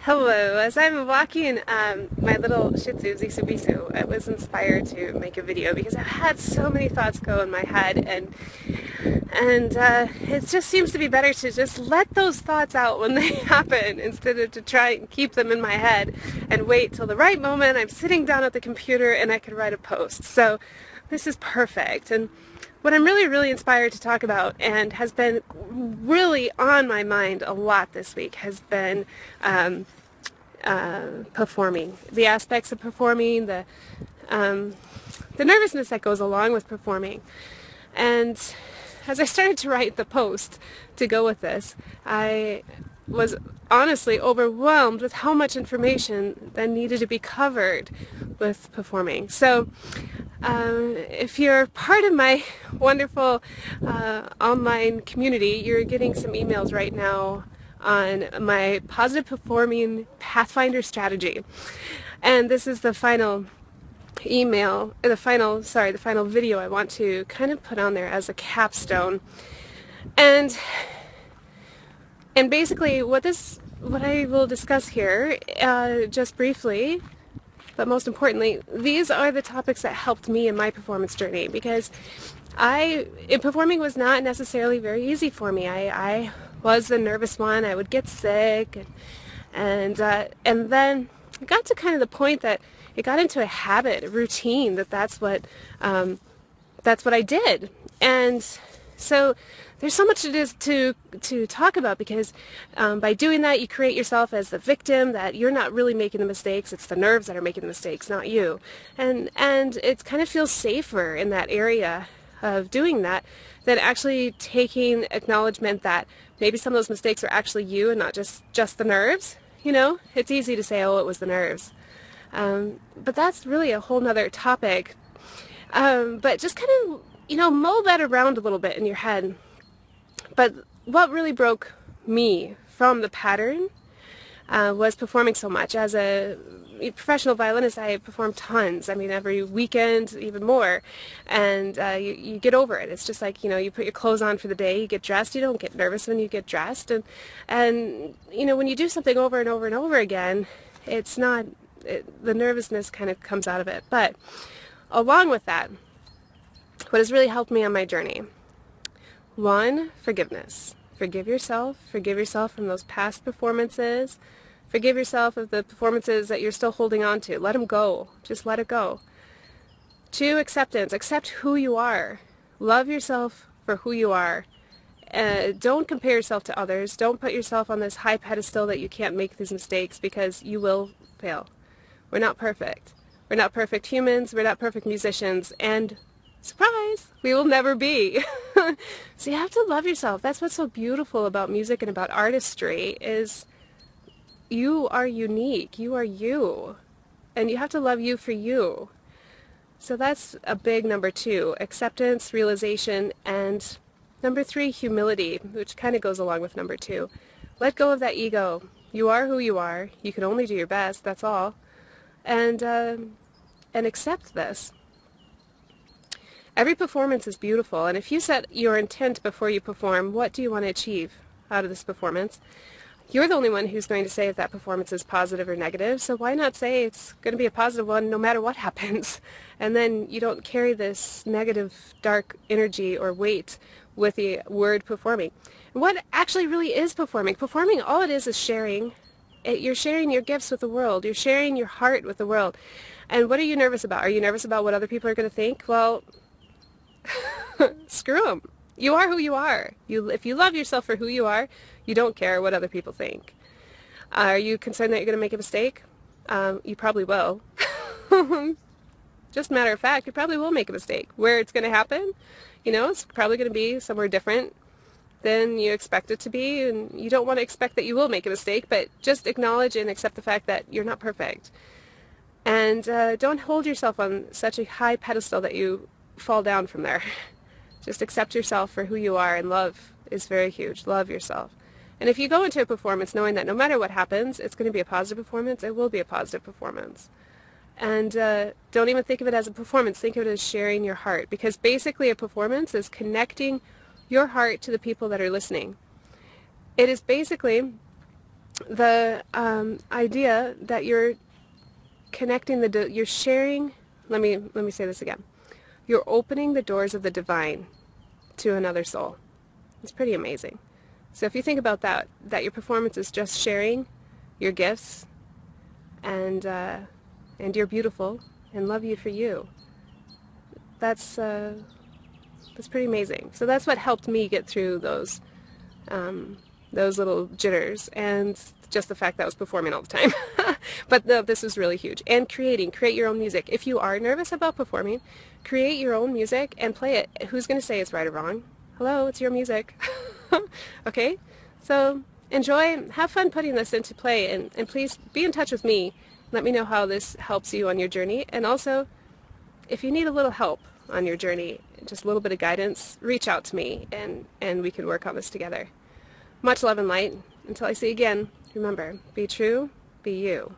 Hello. As I'm walking my little Shih Tzu, Zisu Bisu, I was inspired to make a video because I've had so many thoughts go in my head, and it just seems to be better to just let those thoughts out when they happen instead of to try and keep them in my head and wait till the right moment I'm sitting down at the computer and I can write a post. So this is perfect. And what I'm really inspired to talk about and has been really on my mind a lot this week has been performing. The aspects of performing, the nervousness that goes along with performing. And as I started to write the post to go with this, I was honestly overwhelmed with how much information that needed to be covered with performing. So if you're part of my wonderful online community, you're getting some emails right now on my positive performing Pathfinder strategy. And this is the final the final video I want to kind of put on there as a capstone. And basically what I will discuss here, just briefly, but most importantly, these are the topics that helped me in my performance journey, because performing was not necessarily very easy for me. I was the nervous one. I would get sick, and then it got to kind of the point that it got into a habit, a routine, that's what I did. And so there's so much it is to talk about, because by doing that you create yourself as the victim, that you're not really making the mistakes, it's the nerves that are making the mistakes, not you. And it kind of feels safer in that area of doing that than actually taking acknowledgement that maybe some of those mistakes are actually you and not just the nerves. You know, it's easy to say, oh, it was the nerves. But that's really a whole nother topic. But just kind of, mull that around a little bit in your head. But what really broke me from the pattern was performing so much. As a professional violinist, I perform tons. I mean, every weekend, even more. And you get over it. It's just like, you put your clothes on for the day, you get dressed. You don't get nervous when you get dressed. And when you do something over and over and over again, it's not, the nervousness kind of comes out of it. But along with that, what has really helped me on my journey: 1, forgiveness. Forgive yourself from those past performances. Forgive yourself of the performances that you're still holding on to. Let them go. Just let it go. 2, acceptance. Accept who you are. Love yourself for who you are. Don't compare yourself to others. Don't put yourself on this high pedestal that you can't make these mistakes, because you will fail. We're not perfect. We're not perfect humans. We're not perfect musicians. And surprise, we will never be. So you have to love yourself. That's what's so beautiful about music and about artistry, is you are unique. You are you. And you have to love you for you. So that's a big number 2. Acceptance, realization, and number 3, humility, which kind of goes along with number 2. Let go of that ego. You are who you are. You can only do your best. That's all. And accept this. Every performance is beautiful, and if you set your intent before you perform, what do you want to achieve out of this performance? You're the only one who's going to say if that performance is positive or negative, so why not say it's going to be a positive one no matter what happens? And then you don't carry this negative, dark energy or weight with the word performing. And what actually really is performing? Performing, all it is sharing. You're sharing your gifts with the world. You're sharing your heart with the world. And what are you nervous about? Are you nervous about what other people are going to think? Well, screw them. You are who you are. If you love yourself for who you are, you don't care what other people think. Are you concerned that you're going to make a mistake? You probably will. Just a matter of fact, you probably will make a mistake. Where it's going to happen, it's probably going to be somewhere different than you expect it to be, and you don't want to expect that you will make a mistake, but just acknowledge and accept the fact that you're not perfect. And don't hold yourself on such a high pedestal that you fall down from there. Just accept yourself for who you are, and love is very huge. Love yourself. And if you go into a performance knowing that no matter what happens, it's going to be a positive performance, it will be a positive performance. And don't even think of it as a performance. Think of it as sharing your heart, because basically a performance is connecting your heart to the people that are listening. It is basically the idea that you're connecting you're sharing. Let me say this again. You're opening the doors of the divine to another soul. It's pretty amazing. So if you think about that your performance is just sharing your gifts, and you're beautiful, and love you for you. That's pretty amazing. So that's what helped me get through those little jitters, and just the fact that I was performing all the time. But no, this is really huge. And create your own music. If you are nervous about performing, create your own music and play it. Who's going to say it's right or wrong? Hello, it's your music. Okay? So enjoy, have fun putting this into play, and please be in touch with me. Let me know how this helps you on your journey. And also, if you need a little help on your journey, just a little bit of guidance, reach out to me, and we can work on this together. Much love and light. Until I see you again, remember, be true, be you.